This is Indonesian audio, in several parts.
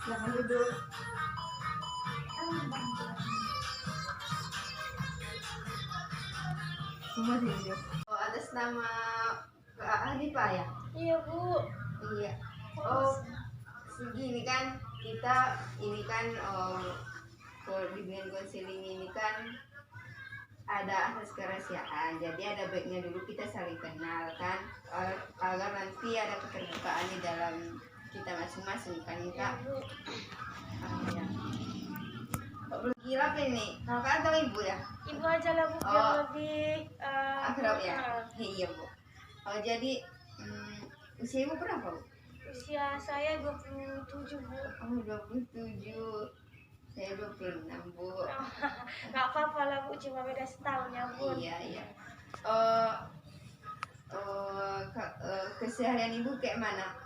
Jangan duduk. Semua sini. Oh, atas nama Kak Hanifah ya? Iya Bu. Iya. Oh, segini kan kita ini kan kalau bimbingan konseling ini kan ada asas kerahasiaan. Jadi ada baiknya dulu kita saling kenal kan, agar nanti ada keterbukaan di dalam kita masing-masing kan Kak. Ya. Belum gila apa ini? Kakak atau ibu ya? Ibu aja lah Bu, biar lebih akrab ya. Iya Bu. Oh jadi usia ibu berapa Bu? Usia saya 27 Bu. Oh 27. Saya 26 Bu. Gak apa-apa lah Bu, cuma beda setahun ya Bu. Iya. Keseharian ibu kayak mana?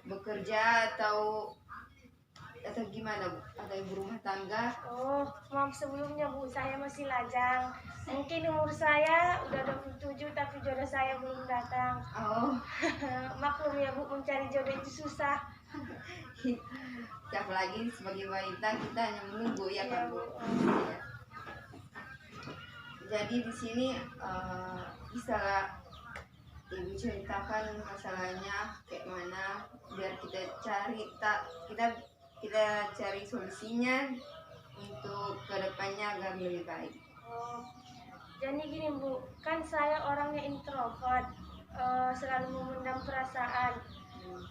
Bekerja atau gimana Bu? Atau ibu rumah tangga? Oh, maaf sebelumnya Bu, saya masih lajang. Mungkin umur saya udah 27 tapi jodoh saya belum datang. Oh. Maklum ya Bu, mencari jodoh itu susah. Siapa lagi sebagai wanita kita hanya menunggu ya kan Bu? Ya. Jadi di sini bisa ibu ceritakan masalahnya kayak mana biar kita cari solusinya untuk kedepannya agar lebih baik. Oh, jadi gini Bu, kan saya orangnya introvert, selalu memendam perasaan.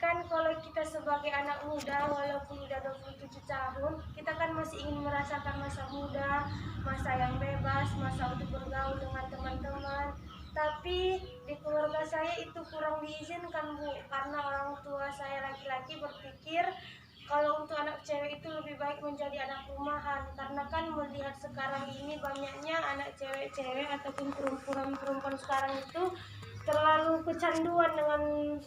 Kan kalau kita sebagai anak muda walaupun udah 27 tahun, kita kan masih ingin merasakan masa muda, masa yang bebas, masa untuk bergaul dengan teman-teman. Tapi di keluarga saya itu kurang diizinkan Bu, karena orang tua saya laki-laki berpikir kalau untuk anak cewek itu lebih baik menjadi anak rumahan, karena kan melihat sekarang ini banyaknya anak cewek-cewek ataupun perempuan sekarang itu terlalu kecanduan dengan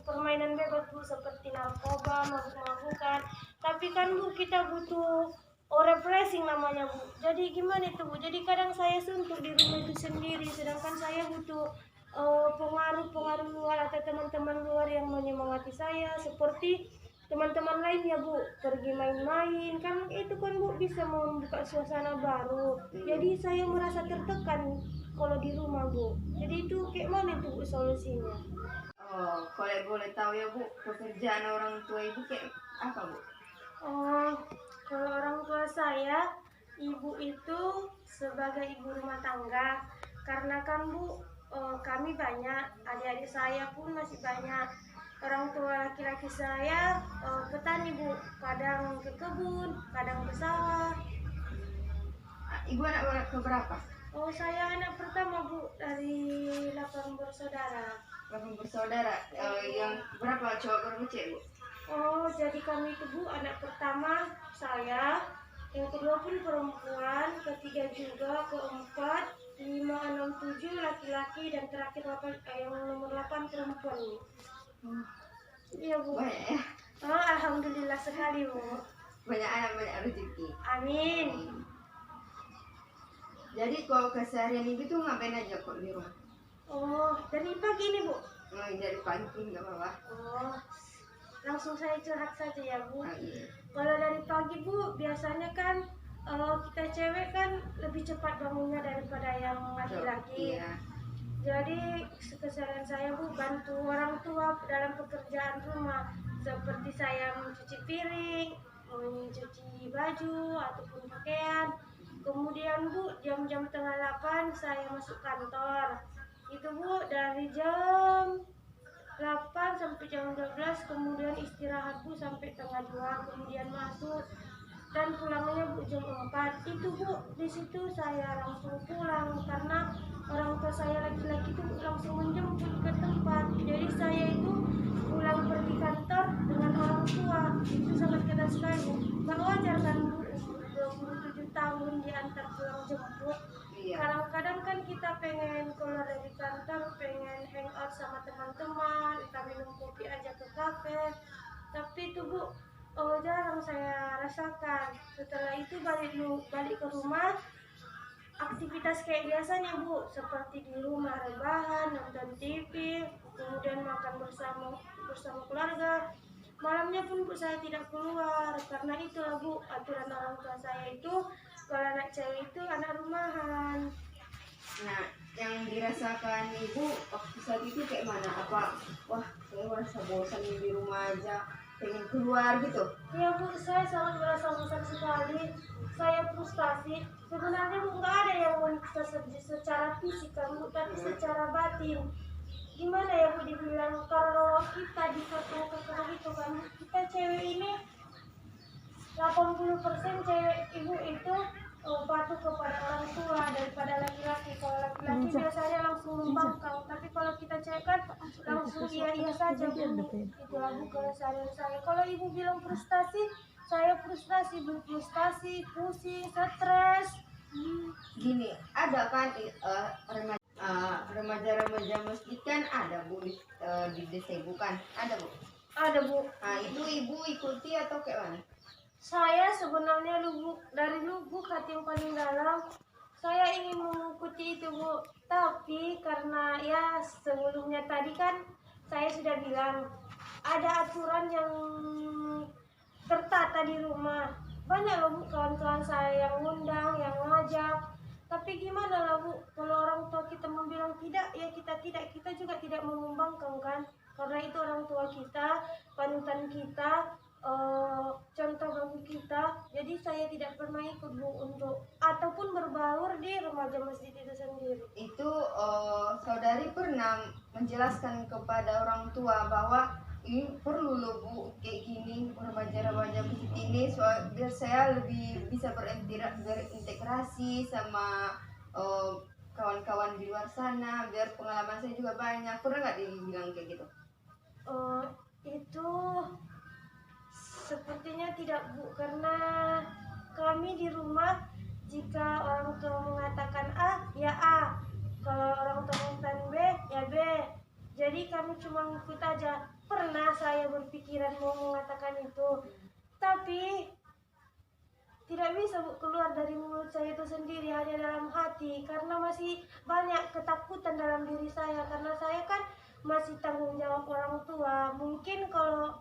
permainan bebas Bu, seperti narkoba, mabuk-mabukan. Tapi kan Bu, kita butuh refreshing namanya Bu. Jadi gimana itu Bu? Jadi kadang saya suntuk di rumah itu sendiri, sedangkan saya butuh pengaruh-pengaruh luar atau teman-teman luar yang menyemangati saya, seperti teman-teman lainnya Bu, pergi main-main, kan itu kan Bu bisa membuka suasana baru. Jadi saya merasa tertekan kalau di rumah Bu. Jadi itu kayak mana itu Bu solusinya? Oh, kalau boleh tahu ya Bu, pekerjaan orang tua ibu kayak apa Bu? Oh, kalau orang tua saya, ibu itu sebagai ibu rumah tangga. Karena kan Bu, kami banyak, adik-adik saya pun masih banyak. Orang tua laki-laki saya petani Bu, kadang ke kebun, kadang ke sawah. Ibu anak keberapa? Oh, saya anak pertama Bu, dari 8 bersaudara. 8 bersaudara. Yang berapa cowok berapa cewek Bu? Oh, jadi kami itu Bu, anak pertama saya, yang kedua pun perempuan, ketiga juga, keempat, 5, 6, 7 laki-laki, dan terakhir yang nomor 8 perempuan. Iya Bu. Banyak ya? Oh, alhamdulillah sekali Bu. Banyak anak, banyak rezeki. Amin. Jadi kalau keseharian ibu tuh ngapain aja kok di rumah? Oh, dari pagi ini Bu? Dari pagi pun nggak apa-apa. Oh, langsung saya curhat saja ya Bu. Iya. Kalau dari pagi Bu, biasanya kan kita cewek kan lebih cepat bangunnya daripada yang laki-laki. Iya. Jadi keseharian saya Bu, bantu orang tua dalam pekerjaan rumah, seperti saya mencuci piring, mencuci baju ataupun pakaian. Kemudian Bu, jam-jam tengah 8 saya masuk kantor. Itu Bu, dari jam 8 sampai jam 12, kemudian istirahat Bu sampai tengah 2, kemudian masuk dan pulangnya Bu jam 4. Itu Bu, di situ saya langsung pulang karena orang tua saya laki-laki itu langsung menjemput ke tempat. Jadi saya itu pulang pergi kantor dengan orang tua. Itu sangat keras sekali. Gak wajar kan Bu, 27 tahun diantar pulang jemput. Iya. Kadang-kadang kan kita pengen keluar dari kantor, pengen hangout sama teman-teman, kita minum kopi aja ke kafe. Tapi itu Bu, jarang saya rasakan. Setelah itu balik ke rumah, aktivitas kayak biasanya Bu, seperti di rumah rebahan, nonton TV, kemudian makan bersama keluarga. Malamnya pun Bu saya tidak keluar, karena itulah Bu aturan orang tua saya itu kalau anak cewek itu anak rumahan. Nah, yang dirasakan ibu waktu saat itu kayak mana? Apa wah saya merasa bosan di rumah aja, pengen keluar gitu? Ya Bu, saya sangat merasa bosan sekali. Saya frustasi. Sebenarnya Bu nggak ada yang menyiksa secara fisik kan Bu, tapi secara batin. Gimana ya Bu dibilang, kalau kita dikekang gitu kan, kita cewek ini 80% cewek ibu itu patuh kepada orang tua daripada laki-laki. Kalau laki-laki biasanya langsung membangkang, tapi kalau kita cewek kan langsung iya saja Bu. Itulah Bu keseharian saya. Kalau ibu bilang frustasi, saya frustasi Bu, frustasi, pusing, stres. Gini, ada kan remaja-remaja masjid kan ada Bu di desa ibu kan? Ada Bu? Ada Bu. Nah, itu ibu ikuti atau kayak mana? Saya sebenarnya dari lubuk hati yang paling dalam, saya ingin mengikuti itu Bu. Tapi karena ya sebelumnya tadi kan saya sudah bilang ada aturan yang tertata di rumah. Banyak loh Bu kawan-kawan saya yang ngundang, yang ngajak. Tapi gimana lah Bu, kalau orang tua kita membilang tidak, ya kita tidak. Kita juga tidak membangkang kan. Karena itu orang tua kita, panutan kita, contoh bagi kita. Jadi saya tidak pernah ikut Bu untuk ataupun berbaur di remaja masjid itu sendiri. Itu saudari pernah menjelaskan kepada orang tua bahwa ini perlu loh Bu kayak gini remaja-remaja masjid ini biar saya lebih bisa berintegrasi sama kawan-kawan di luar sana, biar pengalaman saya juga banyak. Pernah nggak dibilang kayak gitu? Itu sepertinya tidak Bu, karena kami di rumah jika orang tua mengatakan A, ya A. Kalau orang tua mengatakan B, ya B. Jadi kami cuma ngikut aja. Pernah saya berpikiran mau mengatakan itu, tapi tidak bisa Bu keluar dari mulut saya itu sendiri, hanya dalam hati. Karena masih banyak ketakutan dalam diri saya, karena saya kan masih tanggung jawab orang tua. Mungkin kalau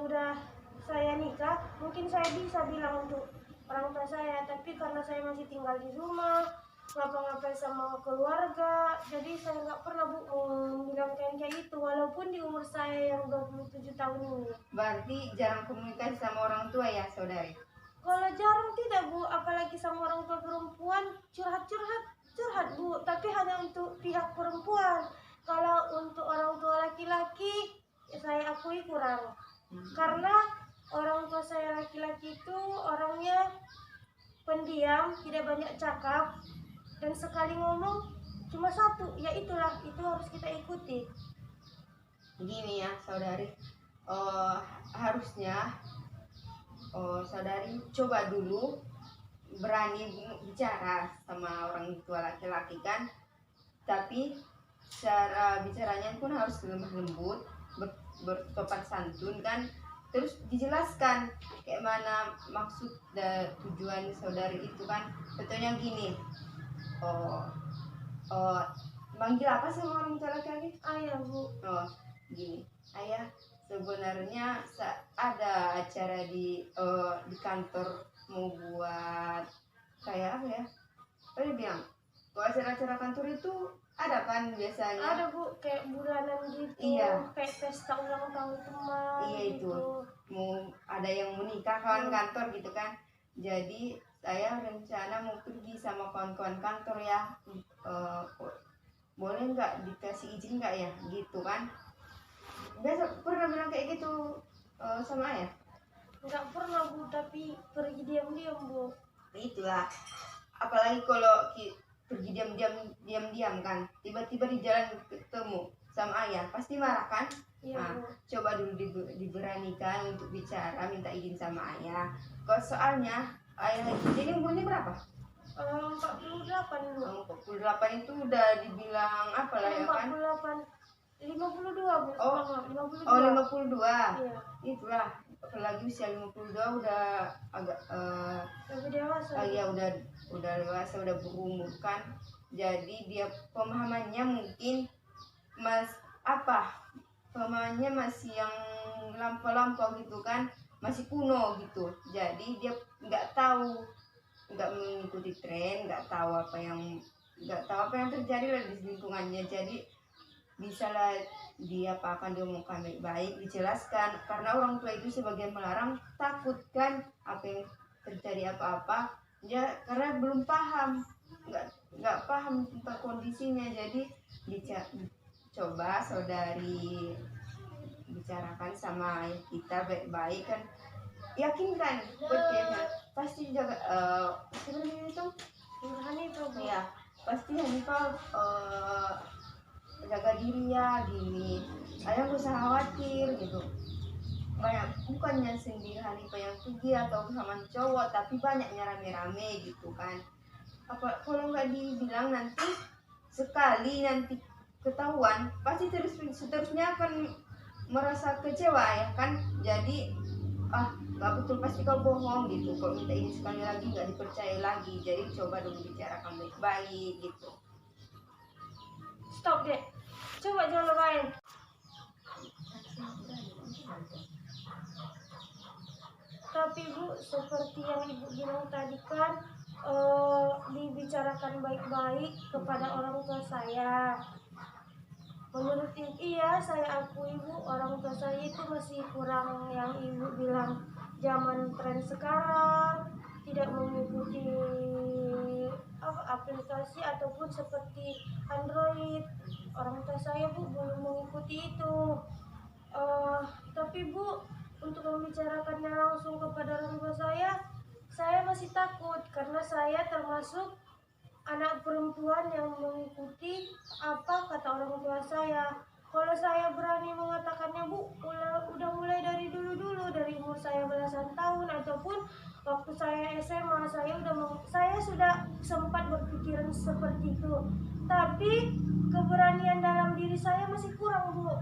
udah saya nikah, mungkin saya bisa bilang untuk orang tua saya, tapi karena saya masih tinggal di rumah, ngapa-ngapain sama keluarga, jadi saya nggak pernah Bu bilang kayak itu, walaupun di umur saya yang 27 tahun ini. Berarti jarang komunikasi sama orang tua ya saudari? Kalau jarang tidak Bu, apalagi sama orang tua perempuan, curhat Bu, tapi hanya untuk pihak perempuan. Kalau untuk orang tua laki-laki, saya akui kurang. Karena orang tua saya laki-laki itu orangnya pendiam, tidak banyak cakap, dan sekali ngomong cuma satu, ya itulah, itu harus kita ikuti. Gini ya saudari, harusnya saudari coba dulu berani bicara sama orang tua laki-laki kan, tapi cara bicaranya pun harus lemah lembut, bersopan santun kan, terus dijelaskan kayak mana maksud dan tujuan saudari itu kan. Contohnya gini, manggil apa sama orang tua laki-laki? Ayah Bu. Gini, ayah, sebenarnya ada acara di kantor mau buat kayak apa ya? Tadi bilang, kalau acara-acara kantor itu ada kan biasanya? Ada Bu, kayak bulanan gitu. Iya. Kayak pesta ulang tahun teman. Iya itu. Gitu. Mau ada yang menikah kawan kantor gitu kan. Jadi saya rencana mau pergi sama kawan-kawan kantor ya. Boleh nggak dikasih izin nggak ya? Gitu kan. Biasa pernah bilang kayak gitu sama ayah? Nggak pernah Bu, tapi pergi diam-diam Bu. Itulah. Apalagi kalau pergi diam-diam kan, tiba-tiba di jalan ketemu sama ayah, pasti marah kan? Iya Nah, Bu. coba dulu diberanikan untuk bicara, minta izin sama ayah. Kok soalnya ayah ini umurnya berapa? 48 Bu. 48 itu udah dibilang apa lah ya kan? 48, 52 Bu. Oh, 52. Oh 52. Iya. Itulah apalagi usia 52 udah agak Lebih dewasa. ya udah dewasa, udah berumur kan. Jadi dia pemahamannya mungkin pemahamannya masih yang lampau-lampau gitu kan, masih kuno gitu. Jadi dia nggak mengikuti tren, nggak tahu apa yang terjadi lah di lingkungannya. Jadi bisalah dia akan diomongkan baik-baik, dijelaskan, karena orang tua itu sebagian melarang, takut kan apa yang terjadi apa-apa ya, karena belum paham, nggak paham tentang kondisinya. Jadi coba saudari bicarakan sama ayah kita baik-baik kan, yakinkan bagaimana pasti jaga sebenarnya itu Hanifah Bu. ya, pasti Hanifah jaga diri ya gini, ayah gak usah khawatir gitu. Banyak bukannya sendiri Hanifah yang pergi atau sama cowok, tapi banyaknya rame-rame gitu kan. Apa kalau nggak dibilang nanti sekali nanti ketahuan, pasti seterusnya akan merasa kecewa ya kan. Jadi nggak betul, pasti kau bohong gitu. Kalau minta ini sekali lagi nggak dipercaya lagi. Jadi coba dulu bicarakan baik-baik gitu. Stop deh. Coba jangan main. Tapi Bu, seperti yang Ibu bilang tadi kan, dibicarakan baik-baik kepada orang tua saya. Menurut Ibu, iya saya akui Bu, orang tua saya itu masih kurang yang Ibu bilang zaman tren sekarang, tidak mengikuti aplikasi ataupun seperti Android. Orang tua saya Bu belum mengikuti itu. Tapi Bu, untuk membicarakannya langsung kepada orang tua saya masih takut karena saya termasuk anak perempuan yang mengikuti apa kata orang tua saya. Kalau saya berani mengatakannya Bu, udah mulai dari dulu dari umur saya belasan tahun ataupun waktu saya SMA, saya sudah sempat berpikiran seperti itu. Tapi keberanian dalam diri saya masih kurang Bu.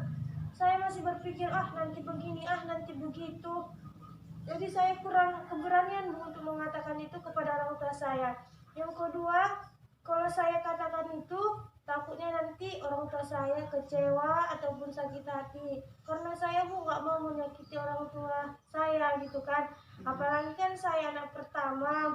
Saya masih berpikir nanti begini, nanti begitu. Jadi saya kurang keberanian Bu untuk mengatakan itu kepada orang tua saya. Yang kedua, kalau saya katakan itu, takutnya nanti orang tua saya kecewa ataupun sakit hati. Karena saya Bu nggak mau menyakiti orang tua saya gitu kan. Apalagi kan saya anak pertama.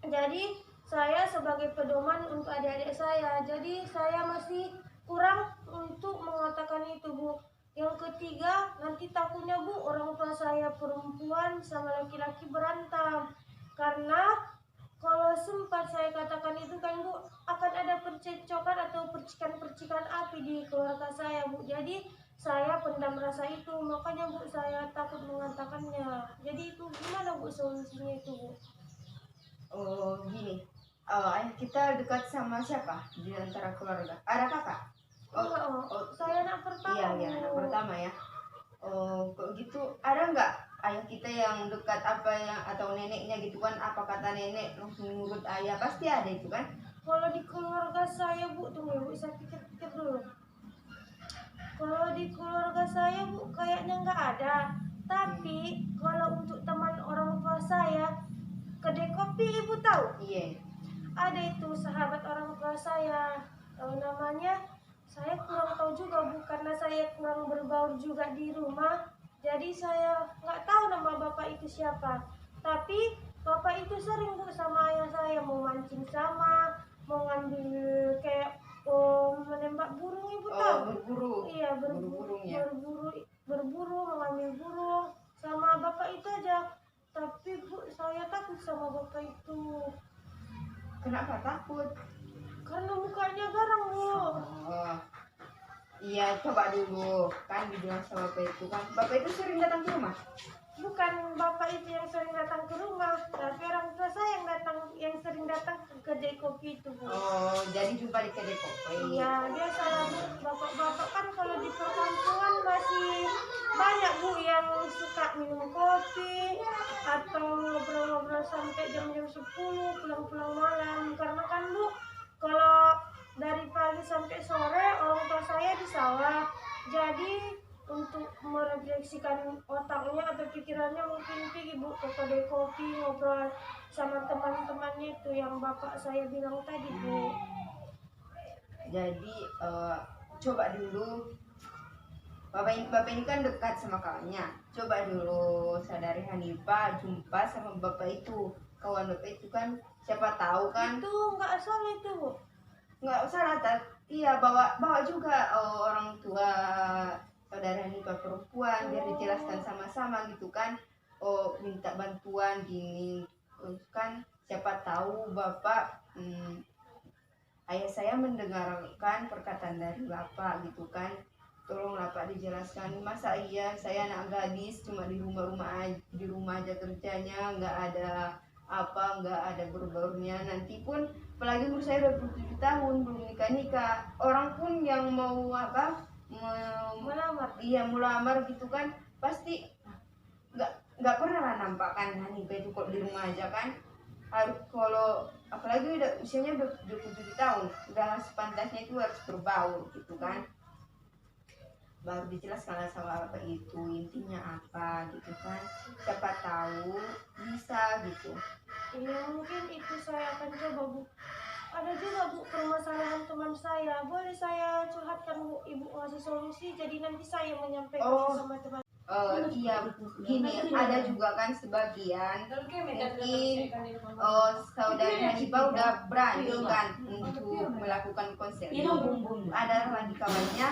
Jadi saya sebagai pedoman untuk adik-adik saya. Jadi saya masih kurang untuk mengatakan itu Bu. Yang ketiga, nanti takutnya Bu orang tua saya perempuan sama laki-laki berantem. Karena kalau sempat saya katakan itu kan Bu, akan ada percecokan atau percikan-percikan api di keluarga saya Bu. Jadi saya pendam rasa itu, makanya Bu saya takut mengatakannya. Jadi itu gimana Bu solusinya itu Bu? Gini, ayah kita dekat sama siapa di antara keluarga? Ada kakak? Saya anak pertama. Iya, anak pertama ya. Kok gitu, ada nggak ayah kita yang dekat atau neneknya gitu kan, apa kata nenek langsung nurut ayah? Pasti ada itu kan. Kalau di keluarga saya Bu, tunggu Bu, saya pikir-pikir dulu. Kalau di keluarga saya Bu kayaknya nggak ada. Tapi kalau untuk teman orang tua saya, kedai kopi Ibu tahu? Iya. Ada itu sahabat orang tua saya, namanya saya kurang tahu juga Bu, karena saya kurang berbaur juga di rumah. Jadi saya nggak tahu nama bapak itu siapa. Tapi bapak itu sering Bu sama ayah saya mau mancing sama, mau ngambil kayak menembak burung Ibu tahu? Berburu. Iya, berburu, mengambil burung sama bapak itu aja. Tapi Bu, saya takut sama bapak itu. Kenapa takut? Karena mukanya garang Bu. Iya, coba dulu kan dibilang sama bapak itu kan. Bapak itu sering datang ke rumah? Bukan bapak itu yang sering datang ke rumah, tapi orang tua saya yang sering datang ke kedai kopi itu Bu. Jadi jumpa di kedai kopi. Iya, biasa Bu. Bapak-bapak kan kalau di perkampungan masih banyak Bu yang suka minum kopi atau ngobrol-ngobrol sampai jam-jam 10 pulang-pulang malam. Karena kan Bu, kalau dari pagi sampai sore orang tua saya di sawah. Jadi untuk merefleksikan otaknya atau pikirannya, mungkin pergi Bu ke kedai kopi ngobrol sama teman-temannya itu yang bapak saya bilang tadi Bu. Jadi coba dulu, bapak ini kan dekat sama kawannya. Coba dulu sadari Hanifah jumpa sama bapak itu, kawan bapak itu kan, siapa tahu kan. Itu nggak salah itu Bu. Nggak salah, iya, bawa juga orang tua saudara Hanifah perempuan, biar dijelaskan sama-sama gitu kan. Minta bantuan gini, terus kan siapa tahu bapak, ayah saya mendengarkan perkataan dari bapak gitu kan. Tolong bapak dijelaskan, masa iya saya anak gadis cuma di rumah aja kerjanya, nggak ada nggak ada berbaurnya. Nanti pun apalagi umur saya 27 tahun belum nikah, orang pun yang mau melamar gitu kan, pasti nggak pernah lah nampakkan Hanifah itu kok di rumah aja kan. Harus, kalau apalagi udah usianya 27 tahun, udah sepantasnya itu harus berbaur gitu kan. Baru dijelaskan sama bapak itu intinya apa gitu kan, siapa tahu bisa gitu. Iya, mungkin itu saya akan coba Bu. Ada juga Bu permasalahan teman saya, boleh saya curhatkan Bu, ibu ngasih solusi, jadi nanti saya menyampaikan sama teman. Iya, gini, ada juga kan sebagian mungkin saudari Hanifah udah berani kan untuk melakukan konseling. Ada lagi kawannya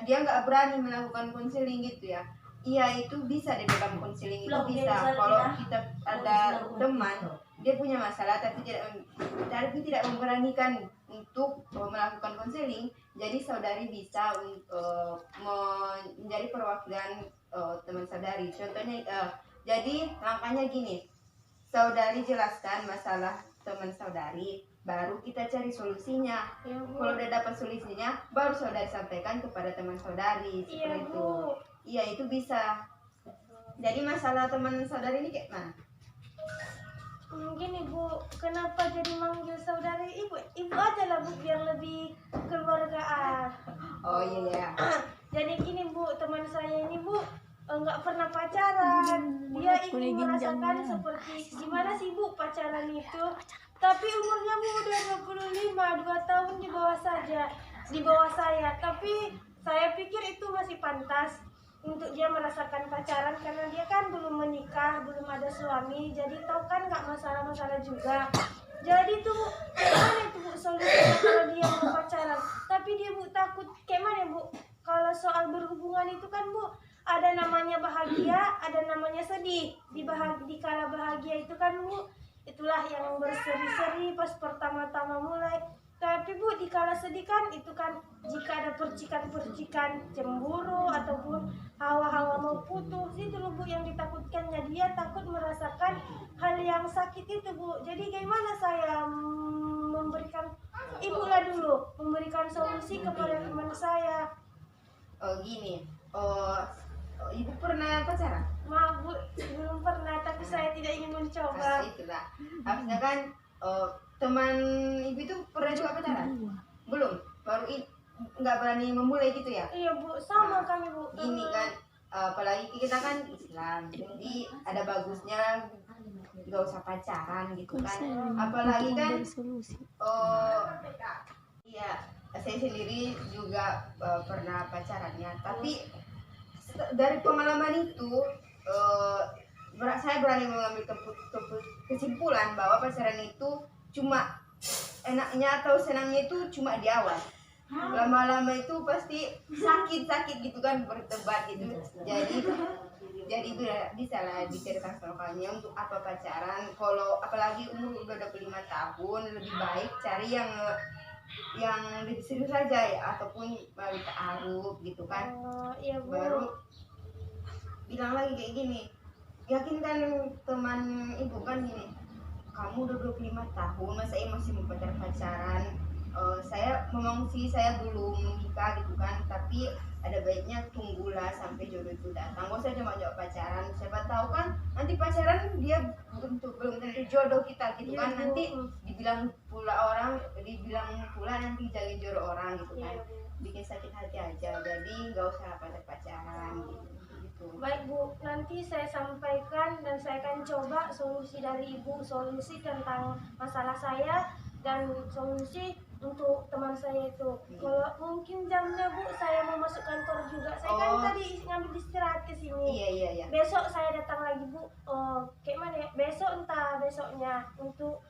dia nggak berani melakukan konseling gitu ya. Iya, itu bisa di dalam konseling itu bisa. Kalau kita ada teman dia punya masalah tapi tidak memberanikan untuk melakukan konseling, jadi saudari bisa menjadi perwakilan teman saudari. Contohnya, jadi langkahnya gini, saudari jelaskan masalah teman saudari, baru kita cari solusinya. Kalau udah dapat solusinya, baru saudari sampaikan kepada teman saudari, seperti itu. Iya, itu bisa. Jadi masalah teman saudari ini kayak mana? Mungkin Ibu, kenapa jadi manggil saudari Ibu? Ibu aja lah Bu, biar lebih keluargaan. Oh iya. Jadi gini Bu, teman saya ini Bu nggak pernah pacaran. Dia ingin merasakan seperti gimana sih Bu pacaran itu. Tapi umurnya Bu udah 25, 2 tahun di bawah saya. Tapi saya pikir itu masih pantas untuk dia merasakan pacaran, karena dia kan belum menikah, belum ada suami, jadi tahu kan nggak masalah-masalah juga. Jadi tuh gimana itu Bu solusinya kalau dia mau pacaran, tapi dia Bu takut kayak mana Bu? Kalau soal berhubungan itu kan Bu ada namanya bahagia, ada namanya sedih. Di kala bahagia itu kan Bu, itulah yang berseri-seri pas pertama-tama mulai. Tapi Bu, di kala sedih kan itu kan jika ada percikan-percikan cemburu ataupun hawa-hawa mau putus, itu loh Bu yang ditakutkannya. Dia takut merasakan hal yang sakit itu Bu. Jadi gimana saya memberikan, Ibu lah dulu memberikan solusi kepada teman saya. Gini, Ibu pernah pacaran? Maaf Bu, belum pernah, tapi saya tidak ingin mencoba. Itulah, harusnya kan teman Ibu itu pernah juga pacaran? Belum, baru nggak berani memulai gitu ya? Iya Bu, sama kami Bu. Gini kan, apalagi kita kan Islam, jadi ada bagusnya nggak usah pacaran gitu kan. Apalagi kan, iya, saya sendiri juga pernah pacarannya, tapi dari pengalaman itu saya berani mengambil kesimpulan bahwa pacaran itu cuma enaknya atau senangnya itu cuma di awal. Lama-lama itu pasti sakit gitu kan, berdebat gitu. Jadi bisa lah diceritakan sama kalian untuk apa pacaran. Kalau apalagi umur udah 25 tahun, lebih baik cari yang lebih serius saja ya, ataupun melalui ta'aruf gitu kan. Iya Bu. Baru bilang lagi kayak gini, yakinkan teman Ibu kan gini, kamu udah 25 tahun masa masih mau pacaran. Saya memang sih saya belum nikah gitu kan, tapi ada baiknya tunggulah sampai jodoh itu datang. Gak usah cuma jawab pacaran, siapa tahu kan nanti pacaran dia belum tentu jodoh kita gitu kan. Nanti dibilang pula nanti jadi jodoh orang gitu kan, bikin sakit hati aja. Jadi nggak usah pacaran gitu. Baik Bu, nanti saya sampaikan dan saya akan coba solusi dari Ibu, solusi tentang masalah saya dan solusi untuk teman saya itu. Kalau mungkin jamnya Bu, saya mau masuk kantor juga. Saya kan tadi ngambil istirahat ke sini. Iya. Besok saya datang lagi Bu. Kayak mana ya? Besok entah besoknya untuk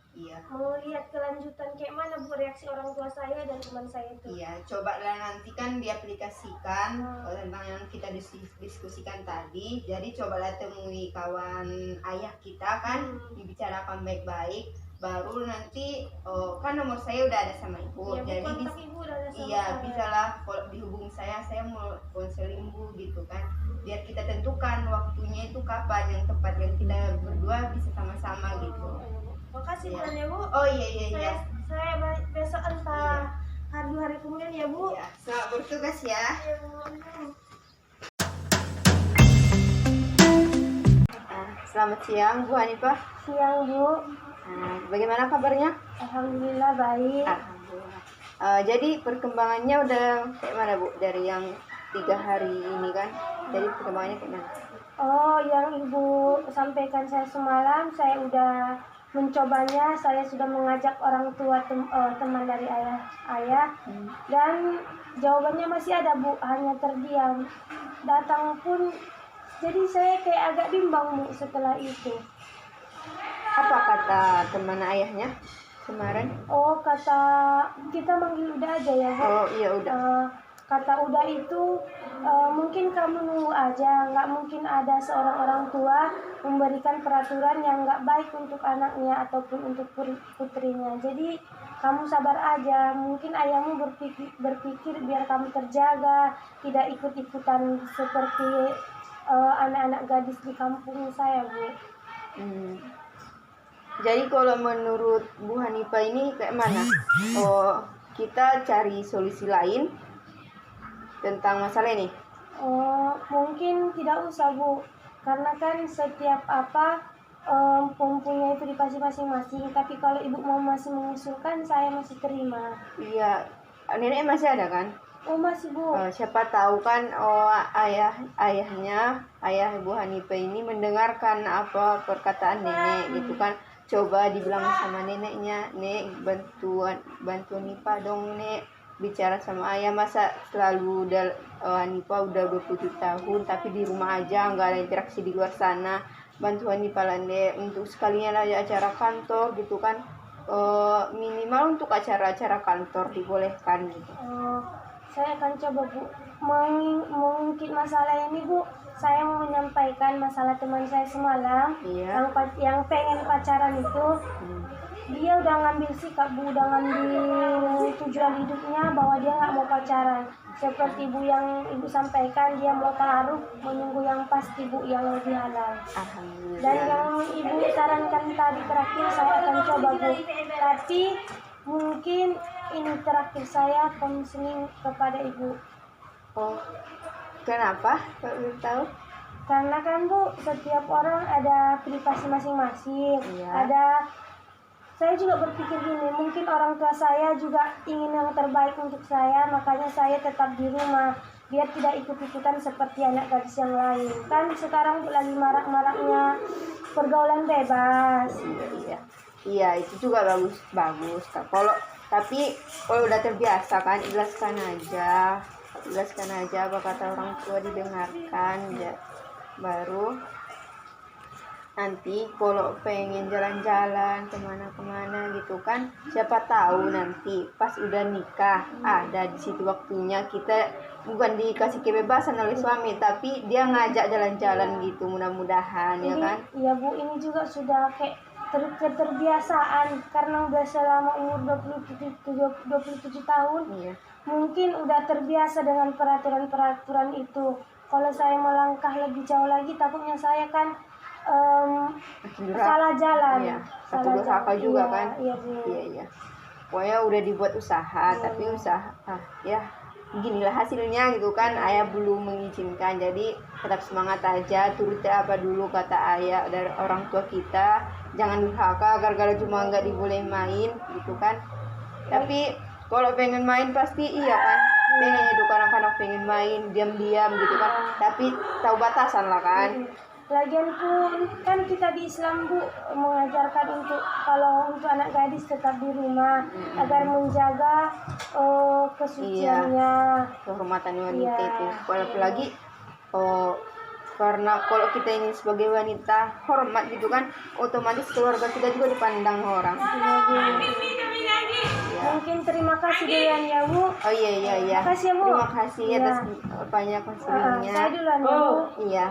mau lihat kelanjutan kayak mana Bu reaksi orang tua saya dan teman saya itu. Iya, cobalah nanti kan diaplikasikan tentang yang kita diskusikan tadi. Jadi cobalah temui kawan ayah kita kan, dibicarakan baik-baik. Baru nanti kan nomor saya udah ada sama ibu, Ya, jadi ibu udah ada sama iya saya. bisalah kalau dihubungi saya mau konseling Bu gitu kan, biar kita tentukan waktunya itu kapan yang tepat yang kita berdua bisa sama-sama gitu. Makasih ya Bu. Oh iya. Saya besok entah hari kemudian ya Bu. Iya, selamat bertugas ya. Selamat siang Bu Hanifah. Siang Bu. Bagaimana kabarnya? Alhamdulillah baik. Alhamdulillah. Jadi perkembangannya udah kayak mana Bu dari yang 3 hari ini kan? Jadi perkembangannya kayak mana? Oh, yang Ibu sampaikan saya semalam, saya udah mencobanya. Saya sudah mengajak orang tua teman dari ayah dan jawabannya masih ada Bu, hanya terdiam. Datang pun, jadi saya kayak agak bimbang Bu setelah itu. Apa kata teman ayahnya kemarin? Oh, kata kita manggil Uda aja ya Bu. Oh iya udah. Kata Uda itu mungkin kamu nunggu aja, nggak mungkin ada seorang orang tua memberikan peraturan yang nggak baik untuk anaknya ataupun untuk putrinya. Jadi kamu sabar aja, mungkin ayahmu berpikir biar kamu terjaga, tidak ikut-ikutan seperti anak-anak gadis di kampung saya Bu. Jadi kalau menurut Bu Hanifah ini kayak mana? Kita cari solusi lain tentang masalah ini? Mungkin tidak usah Bu, karena kan setiap mempunyai privasi masing-masing. Tapi kalau Ibu mau masih mengusulkan, saya masih terima. Iya, nenek masih ada kan? Oh masih Bu. Siapa tahu kan ayah Bu Hanifah ini mendengarkan apa perkataan nenek gitu kan. Coba dibilang sama neneknya, Nek bantu Hanifah dong Nek, bicara sama ayah. Masa selalu Hanifah udah 27 tahun tapi di rumah aja, nggak ada interaksi di luar sana. Bantu Hanifah lah Nek, untuk sekalinya aja acara kantor gitu kan, minimal untuk acara-acara kantor dibolehkan gitu. Saya akan coba Bu. Mungkin masalah ini Bu, saya mau menyampaikan masalah teman saya semalam yang pengen pacaran itu. Dia udah ngambil sikap Bu, udah ngambil tujuan hidupnya bahwa dia nggak mau pacaran. Seperti Bu yang Ibu sampaikan, dia mau taruh menunggu yang pasti Bu, yang lebih halal. Dan yang Ibu sarankan tadi terakhir saya akan coba Bu. Tapi mungkin ini terakhir saya konseling kepada Ibu. Oh, kenapa? Kok belum tahu? Karena kan Bu, setiap orang ada privasi masing-masing. Saya juga berpikir gini, mungkin orang tua saya juga ingin yang terbaik untuk saya, makanya saya tetap di rumah biar tidak ikut-ikutan seperti anak gadis yang lain. Kan sekarang lagi marak-maraknya pergaulan bebas. Iya, itu juga bagus. Tapi kalau udah terbiasa kan, ikhlaskan aja apa kata orang tua, didengarkan ya. Baru nanti kalau pengen jalan-jalan kemana-kemana gitu kan, siapa tahu nanti pas udah nikah ada di situ waktunya, kita bukan dikasih kebebasan oleh suami tapi dia ngajak jalan-jalan gitu, mudah-mudahan ya kan. Iya Bu, ini juga sudah kayak keterbiasaan karena udah selama umur 27 tahun. Mungkin udah terbiasa dengan peraturan-peraturan itu. Kalau saya melangkah lebih jauh lagi, takutnya saya kan salah jalan. Satu durhaka juga kan. Iya Bu. Iya. pokoknya udah dibuat usaha, tapi usaha ya beginilah hasilnya gitu kan. Ayah belum mengizinkan, jadi tetap semangat aja, turuti apa dulu kata ayah dari orang tua kita, jangan durhaka gara-gara cuma nggak dibolehin main gitu kan. Tapi kalau pengen main pasti iya kan, pengen itu kadang-kadang pengen main diam-diam gitu kan, tapi tahu batasan lah kan. Lagian pun kan kita di Islam Bu mengajarkan untuk kalau untuk anak gadis tetap di rumah agar menjaga kesuciannya, kehormatan wanita Iya. itu. Apalagi karena kalau kita ini sebagai wanita hormat gitu kan, otomatis keluarga kita juga dipandang orang. Mungkin terima kasih Dewan ya Bu. Oh iya. Makasih ya Bu. Terima kasih Iya. atas banyak konselingnya. Saya duluan ya Bu. Iya.